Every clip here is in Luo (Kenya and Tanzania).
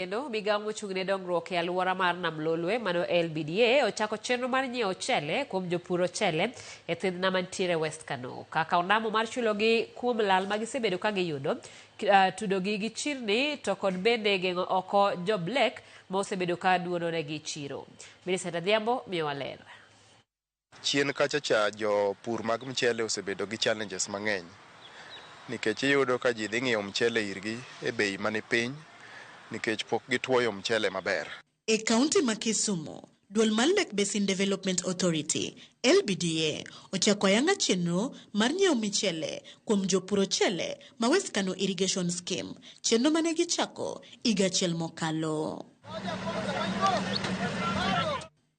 Kendo migawo mochung'ne dongruok e alwora mar Nam Lolwe mano LBDA ochako chenro mar nyiewo ochele kuom jopur ochele e thidhna mantiere West Kano. Kaka ondamo mar chulogi kuom lal ma gisebedo ka giyudo, tudogi gi chirni to kod bende geng'o oko joblek ma osebedo ka duononegi chiro. Millicent Adhiambo miyowa ler. Chien kacha jopur mag mchele osebedo gi challenges mang'eny nikech iyudo ka ji dhi ng'iewo mchele irgi e bei mani piny nikech pok gituoyo mchele maber. E kaunti ma Kisumu, duol mar Lake Basin Development Authority LBDA ochako ayanga chenro mar nyiewo michele kuom jopur ochele ma West Kano Irrigation Scheme, chenro mane gichako higa achiel mokalo.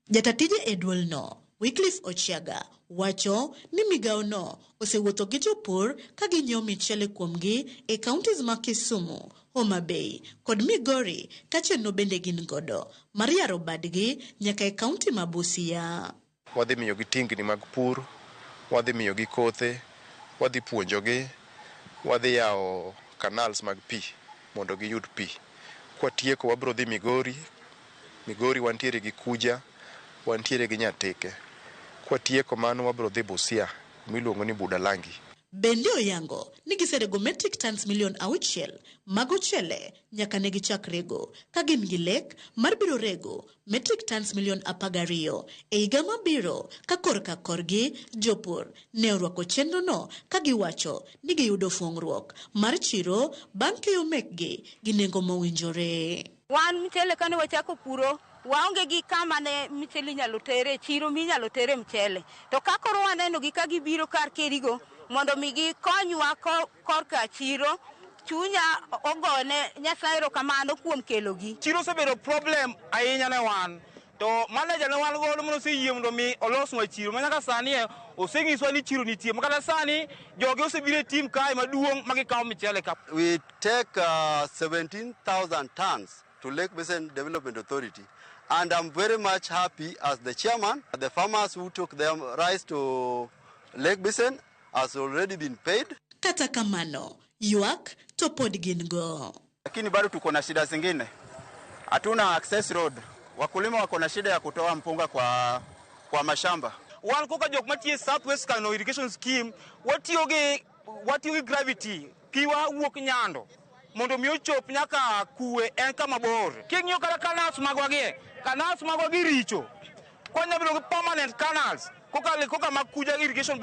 Jatatije e duol no, Wycliffe Ochiaga, wacho ni migawo no osewuotho gi jopur ka ginyiewo michele kuomgi e kauntis ma Kisumu, Homa Bay kod Migori ka chenro bende gin godo mar yaro badgi nyaka e kaunti ma Busia. Wadhi miyogi tingni mag pur, wadhi miyogi kothe, wadhi puonjogi, wadhi yawo canals mag pi mondo giyud pi. Kwatieko wabro dhi Migori wantiere gi Kuja, wantiere gi Nyateke. Kwatieko mano wabro dhi Busia miluongo ni Budalangi. Bende oyango ni giserego metric tons milion 6 mag ochele nyaka ne gichakrego ka gin gi lek mar biro rego metric tons milion 12 e higa mabiro ka korka korgi jopur ne orwako chenro no ka giwacho ni giyudo fuong'ruok mar chiro bang' keyo mekgi gi nengo mowinjore. Wan mchele kane wachako puro waonge gi kama ne mchele nyalo tere, chiro minyalo tere mchele. To ka koro waneno gi ka gibiro kar kerigo mondo mi gikonywa korka chiro, chunya ogone Nyasaye erokamano kuom kelogi. Chiro osebedo problem ahinya ne wan. To manager ne wan godo mondo oseyie mondo mi olosnwa chiro. Manyaka sani oseng'iswa ni chiro nitie. Makata sani jogi osebiro e team kae maduong' ma gikawo michele ka. We take 17,000 tons to Lake Basin Development Authority. And I'm very much happy as the chairman. The farmers who took their rice to Lake Basin has already been paid. Kata kamano, yuak to pod gin go. Lakini bado tuko na shida zingine. Hatuna access road. Wakulima wako na shida ya kutoa mpunga kwa mashamba. Wan koka jok matie Southwest Kano Irrigation Scheme, watiyo gi gravity, piwa wuok nyando. Mondo mi ochop nyaka kuwe en kama bor. King'iyo kata canals magwa gi richo. Kwanya bilo gi permanent canals. Koka makuja irrigation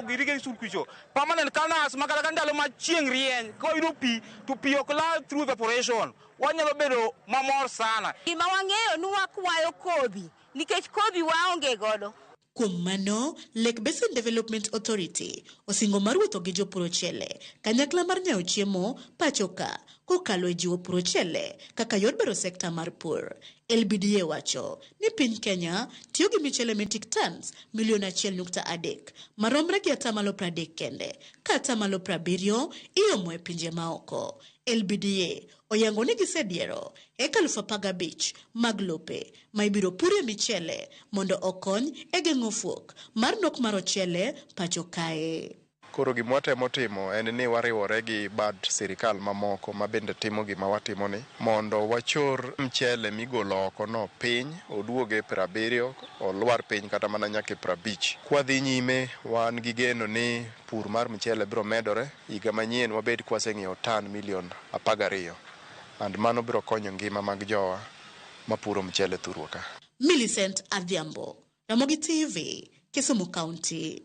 kucho. Permanent canals makata kandalo ma chieng' rieny. Ko yudo pi to pi ok lal through evaporation. Wanyalo bedo mamor sana. Gima wang'eyo ni wakwayo kodhi nikech kodhi waonge godo. Kuom mano, Lake Basin Development Authority osingo mar wuotho gi jopur ochele kanyakla mar nyiewo chiemo pachoka kokalo e jiwo pur ochele kaka yor bero sekta mar pur. LBDA wacho ni piny Kenya tiyo gi michele metric tons milion 1.3 maromre gi 30% kende ka 70% iomo e pinje maoko. LBDA oyango ni gisediero eka 15,000 mag lope ma ibiro pure michele mondo okony e geng'o fuok mar nok mar ochele pacho kae. Koro gimwatemo timo en ni wariwore gi bad sirikal mamoko ma bende timo gima watimo ni mondo wachor mchele migolo oko no piny oduoge 70 olwar piny kata mana nyaka 50. Kwadhi nyime wan gi geno ni pur mar mchele biro medore higa manyien wabed kwaseng'iewo tan milion 12 and mano biro konyo ngima mag jowa mapuro mchele thurwa ka. Millicent Adhiambo, Ramogi TV, Kisumu County.